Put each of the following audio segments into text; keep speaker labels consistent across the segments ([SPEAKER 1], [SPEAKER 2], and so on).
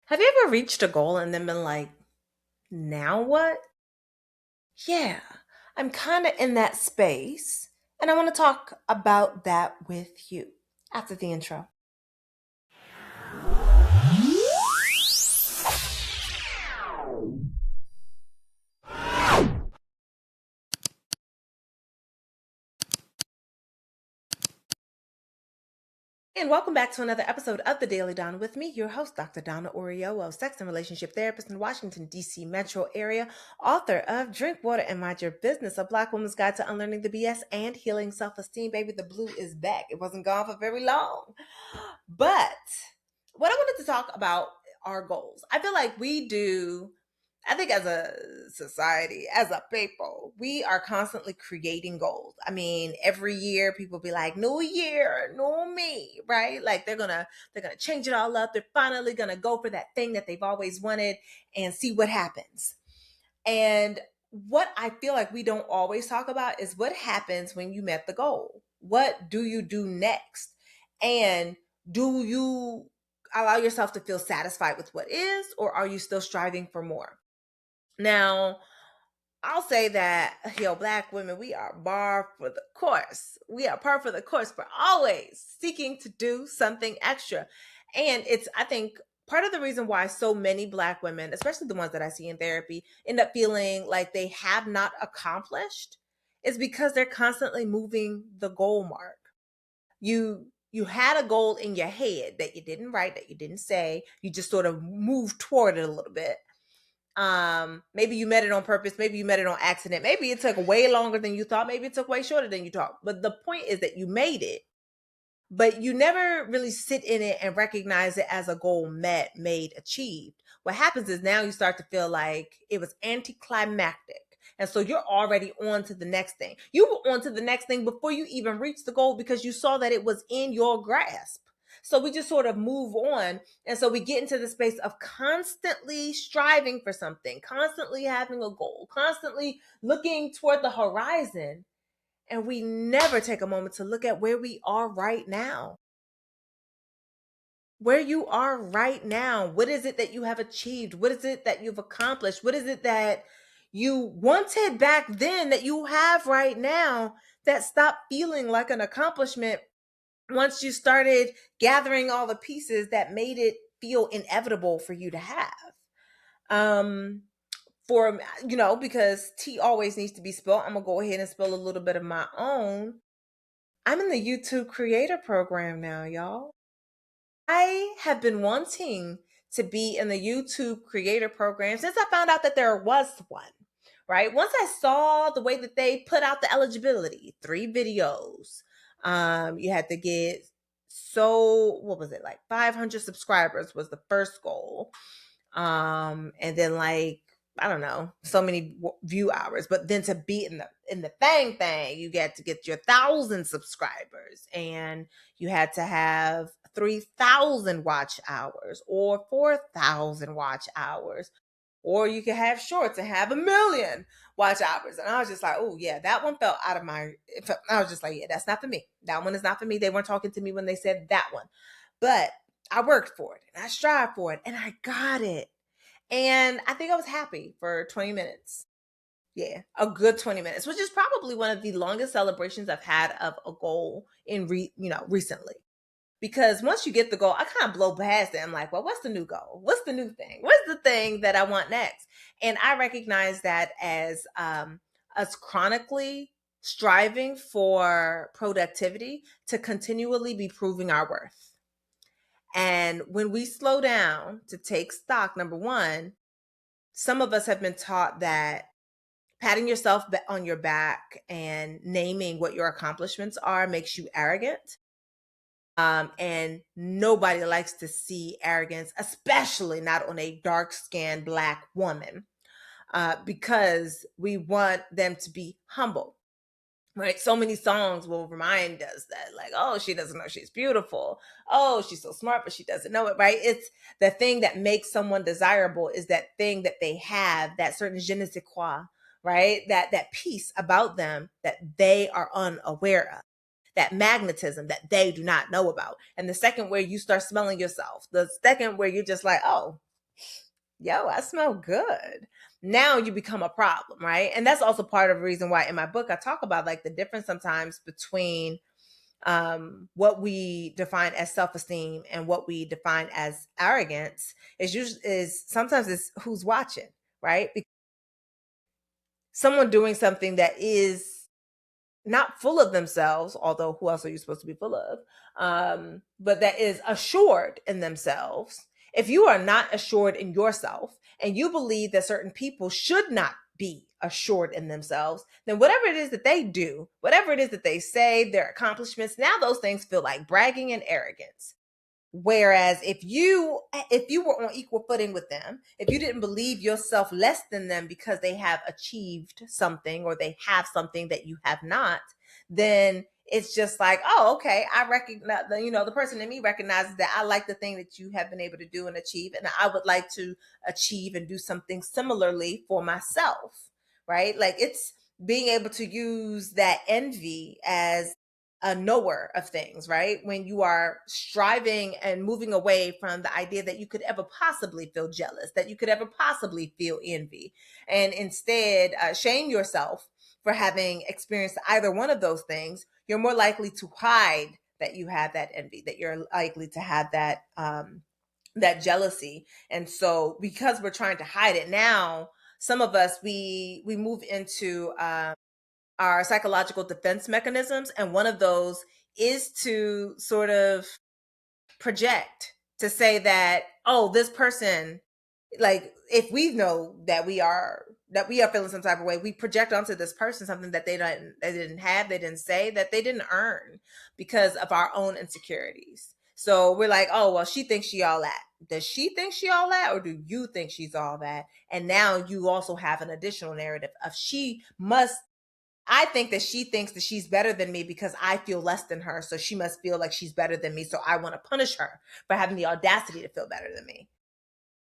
[SPEAKER 1] Have you ever reached a goal and then been like, now what? Yeah, I'm kind of in that space, and I want to talk about that with you after the intro. And welcome back to another episode of the Daily Donna with me, your host, Dr. Donna Oreo, sex and relationship therapist in the Washington, D.C. metro area, author of Drink Water and Mind Your Business, a Black woman's guide to unlearning the BS and healing self-esteem. Baby, the blue is back. It wasn't gone for very long. But what I wanted to talk about are goals. I feel like I think as a society, as a people, we are constantly creating goals. I mean, every year people be like, new year, new me, right? Like they're gonna change it all up. They're finally gonna go for that thing that they've always wanted and see what happens. And what I feel like we don't always talk about is what happens when you met the goal. What do you do next? And do you allow yourself to feel satisfied with what is, or are you still striving for more? Now, I'll say that, Black women, we are bar for the course. We are par for the course for always seeking to do something extra. And it's, I think, part of the reason why so many Black women, especially the ones that I see in therapy, end up feeling like they have not accomplished is because they're constantly moving the goal mark. You had a goal in your head that you didn't write, that you didn't say. You just sort of moved toward it a little bit. Maybe you met it on purpose, maybe you met it on accident, maybe it took way longer than you thought, maybe it took way shorter than you thought, but the point is that you made it, but you never really sit in it and recognize it as a goal met, made, achieved. What happens is now you start to feel like it was anticlimactic, and so you're already on to the next thing. You were on to the next thing before you even reached the goal because you saw that it was in your grasp. So we just sort of move on. And so we get into the space of constantly striving for something, constantly having a goal, constantly looking toward the horizon. And we never take a moment to look at where we are right now. Where you are right now. What is it that you have achieved? What is it that you've accomplished? What is it that you wanted back then that you have right now that stopped feeling like an accomplishment once you started gathering all the pieces that made it feel inevitable for you to have? Um, because tea always needs to be spilled, I'm gonna go ahead and spill a little bit of my own. I'm in the YouTube creator program now, y'all. I have been wanting to be in the YouTube creator program since I found out that there was one, right? Once I saw the way that they put out the eligibility, 3 videos, you had to get, what was it, like 500 subscribers was the first goal. And then, like, I don't know, so many view hours, but then to be in the thing, you get to get your 1,000 subscribers, and you had to have 3,000 watch hours or 4,000 watch hours, or you could have shorts and have 1,000,000 watch hours. And I was just like, oh yeah, that one felt out of my. I was just like, yeah, that's not for me. That one is not for me. They weren't talking to me when they said that one, but I worked for it and I strived for it and I got it. And I think I was happy for 20 minutes. Yeah, a good 20 minutes, which is probably one of the longest celebrations I've had of a goal recently. Because once you get the goal, I kind of blow past it. I'm like, well, what's the new goal? What's the new thing? What's the thing that I want next? And I recognize that as us chronically striving for productivity to continually be proving our worth. And when we slow down to take stock, number one, some of us have been taught that patting yourself on your back and naming what your accomplishments are makes you arrogant. And nobody likes to see arrogance, especially not on a dark skinned Black woman, because we want them to be humble. Right? So many songs will remind us that, like, oh, she doesn't know she's beautiful. Oh, she's so smart, but she doesn't know it, right? It's the thing that makes someone desirable is that thing that they have, that certain je ne sais quoi, right? That piece about them that they are unaware of, that magnetism that they do not know about. And the second where you start smelling yourself, the second where you're just like, oh, Yo, I smell good. Now you become a problem, right? And that's also part of the reason why in my book I talk about like the difference sometimes between what we define as self-esteem and what we define as arrogance is usually is sometimes it's who's watching, right? Someone doing something that is not full of themselves, although who else are you supposed to be full of? But that is assured in themselves. If you are not assured in yourself and you believe that certain people should not be assured in themselves, then whatever it is that they do, whatever it is that they say, their accomplishments, now those things feel like bragging and arrogance. Whereas if you were on equal footing with them, if you didn't believe yourself less than them because they have achieved something or they have something that you have not, then it's just like, oh, okay, I recognize, the person in me recognizes that I like the thing that you have been able to do and achieve, and I would like to achieve and do something similarly for myself, right? Like it's being able to use that envy as a knower of things, right? When you are striving and moving away from the idea that you could ever possibly feel jealous, that you could ever possibly feel envy, and instead shame yourself for having experienced either one of those things, you're more likely to hide that you have that envy, that you're likely to have that jealousy. And so because we're trying to hide it now, some of us we move into our psychological defense mechanisms. And one of those is to sort of project, to say that, oh, this person, like if we know that we are feeling some type of way, we project onto this person something that they didn't have, they didn't say, that they didn't earn because of our own insecurities. So we're like, oh well, she thinks she all that. Does she think she all that, or do you think she's all that? And now you also have an additional narrative of she must I think that she thinks that she's better than me because I feel less than her. So she must feel like she's better than me. So I want to punish her for having the audacity to feel better than me,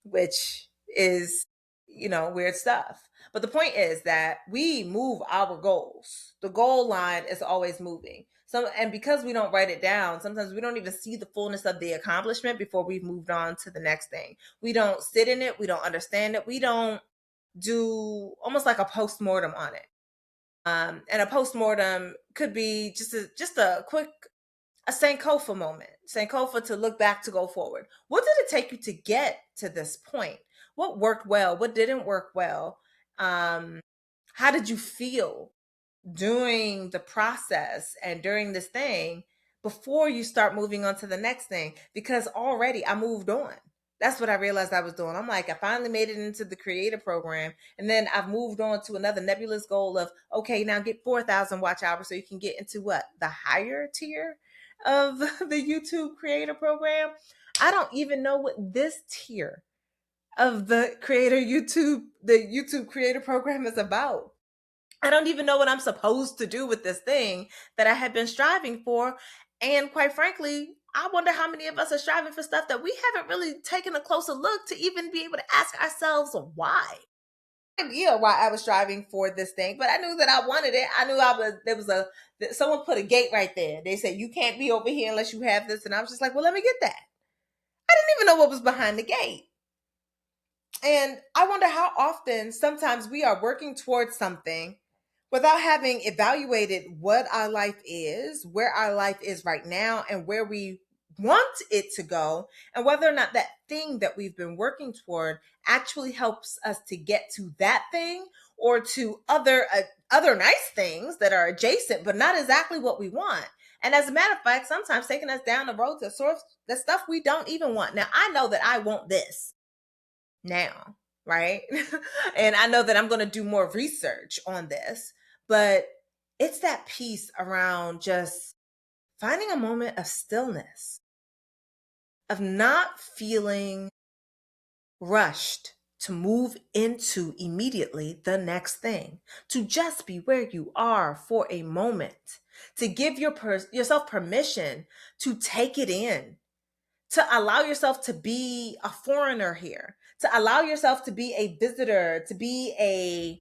[SPEAKER 1] which is, weird stuff. But the point is that we move our goals. The goal line is always moving. And because we don't write it down, sometimes we don't even see the fullness of the accomplishment before we've moved on to the next thing. We don't sit in it. We don't understand it. We don't do almost like a post-mortem on it. And a postmortem could be just a quick a Sankofa moment. Sankofa, to look back, to go forward. What did it take you to get to this point? What worked well? What didn't work well? Um, how did you feel during the process and during this thing before you start moving on to the next thing? Because already I moved on. That's what I realized I was doing. I'm like, I finally made it into the creator program. And then I've moved on to another nebulous goal of, okay, now get 4,000 watch hours so you can get into what? The higher tier of the YouTube creator program. I don't even know what this tier of the YouTube creator program is about. I don't even know what I'm supposed to do with this thing that I have been striving for. And quite frankly, I wonder how many of us are striving for stuff that we haven't really taken a closer look to even be able to ask ourselves why. Idea why I was striving for this thing, but I knew that I wanted it. I knew there was someone put a gate right there. They said, you can't be over here unless you have this. And I was just like, well, let me get that. I didn't even know what was behind the gate. And I wonder how often sometimes we are working towards something without having evaluated what our life is, where our life is right now, and where we want it to go, and whether or not that thing that we've been working toward actually helps us to get to that thing, or to other nice things that are adjacent but not exactly what we want. And as a matter of fact, sometimes taking us down the road to source the stuff we don't even want. Now I know that I want this now, right? And I know that I'm going to do more research on this, but it's that piece around just finding a moment of stillness, of not feeling rushed to move into immediately the next thing, to just be where you are for a moment, to give yourself permission to take it in, to allow yourself to be a foreigner here, to allow yourself to be a visitor, to be a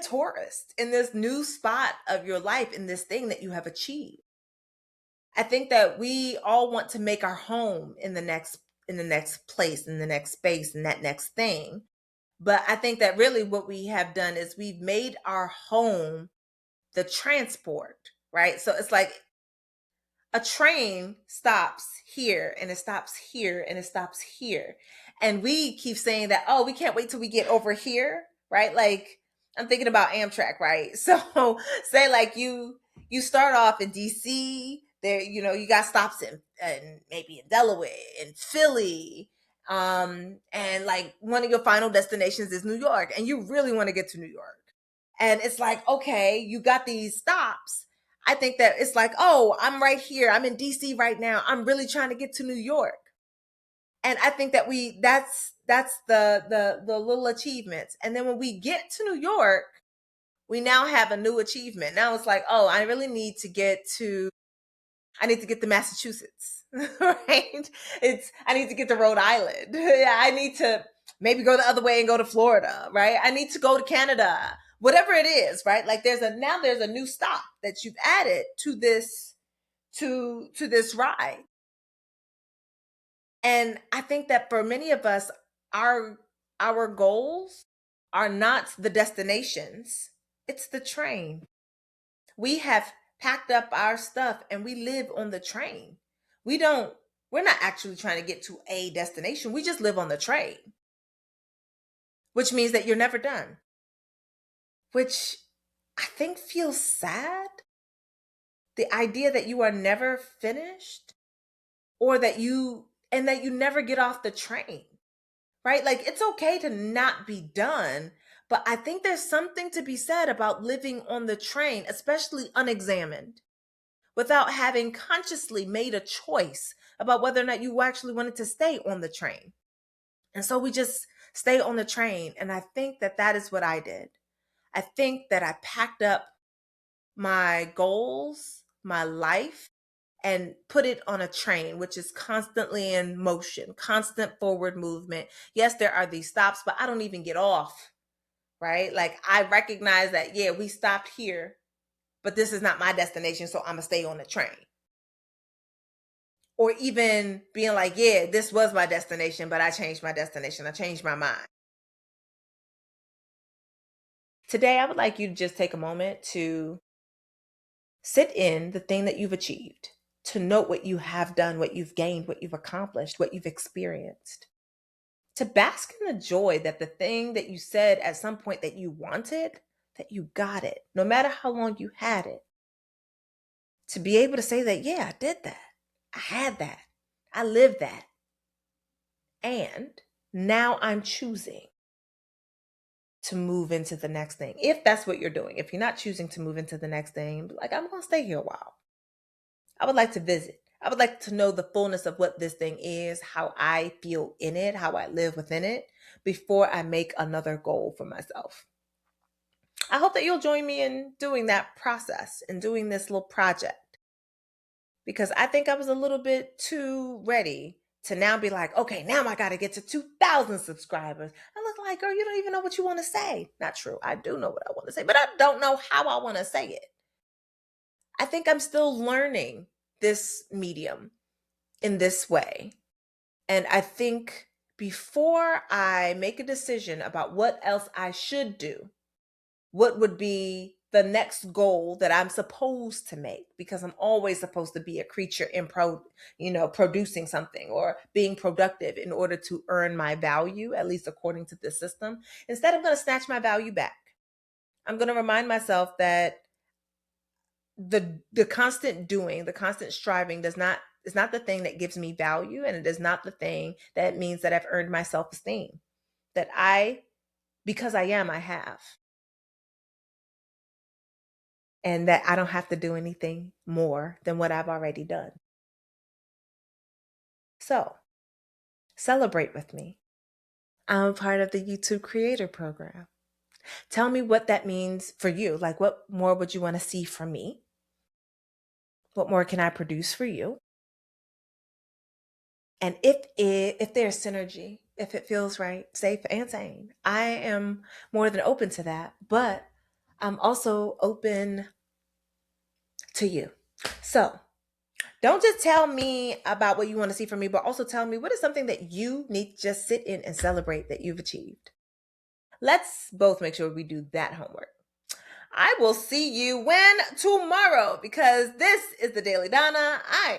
[SPEAKER 1] tourist in this new spot of your life, in this thing that you have achieved. I think that we all want to make our home in the next in the next place, in the next space, in that next thing. But I think that really what we have done is we've made our home the transport, right? So it's like a train stops here and it stops here and it stops here. And we keep saying that, oh, we can't wait till we get over here, right? Like I'm thinking about Amtrak, right? So say like you start off in DC, there, you got stops in maybe in Delaware, in Philly, and like one of your final destinations is New York, and you really want to get to New York. And it's like, okay, you got these stops. I think that it's like, oh, I'm right here. I'm in DC right now. I'm really trying to get to New York. And I think that that's the little achievements. And then when we get to New York, we now have a new achievement. Now it's like, oh, I need to get to Massachusetts, right? I need to get to Rhode Island. Yeah, I need to maybe go the other way and go to Florida, right? I need to go to Canada, whatever it is, right? Like there's a new stop that you've added to this ride. And I think that for many of us, our our goals are not the destinations. It's the train. We have packed up our stuff and we live on the train. We don't, we're not actually trying to get to a destination. We just live on the train, which means that you're never done, which I think feels sad. The idea that you are never finished or that you never get off the train, right? Like it's okay to not be done, but I think there's something to be said about living on the train, especially unexamined, without having consciously made a choice about whether or not you actually wanted to stay on the train. And so we just stay on the train. And I think that that is what I did. I think that I packed up my goals, my life, and put it on a train, which is constantly in motion, constant forward movement. Yes, there are these stops, but I don't even get off, right? Like I recognize that, yeah, we stopped here, but this is not my destination, so I'm gonna stay on the train. Or even being like, yeah, this was my destination, but I changed my destination. I changed my mind. Today, I would like you to just take a moment to sit in the thing that you've achieved, to note what you have done, what you've gained, what you've accomplished, what you've experienced, to bask in the joy that the thing that you said at some point that you wanted, that you got it, no matter how long you had it, to be able to say that, yeah, I did that. I had that. I lived that. And now I'm choosing to move into the next thing. If that's what you're doing, if you're not choosing to move into the next thing, like I'm going to stay here a while. I would like to visit. I would like to know the fullness of what this thing is, how I feel in it, how I live within it before I make another goal for myself. I hope that you'll join me in doing that process and doing this little project because I think I was a little bit too ready to now be like, okay, now I got to get to 2,000 subscribers. I look like, girl, you don't even know what you want to say. Not true. I do know what I want to say, but I don't know how I want to say it. I think I'm still learning this medium in this way. And I think before I make a decision about what else I should do, what would be the next goal that I'm supposed to make, because I'm always supposed to be a creature in producing something or being productive in order to earn my value, at least according to this system. Instead, I'm going to snatch my value back. I'm going to remind myself that the constant doing, the constant striving is not the thing that gives me value, and it is not the thing that means that I've earned my self-esteem. That because I have. And that I don't have to do anything more than what I've already done. So, celebrate with me. I'm a part of the YouTube Creator Program. Tell me what that means for you. Like, what more would you want to see from me? What more can I produce for you? And if there's synergy, if it feels right, safe and sane, I am more than open to that. But I'm also open to you. So Don't just tell me about what you want to see from me, but also tell me what is something that you need to just sit in and celebrate that you've achieved. Let's both make sure we do that homework. I will see you when tomorrow, because this is the Daily Donna. I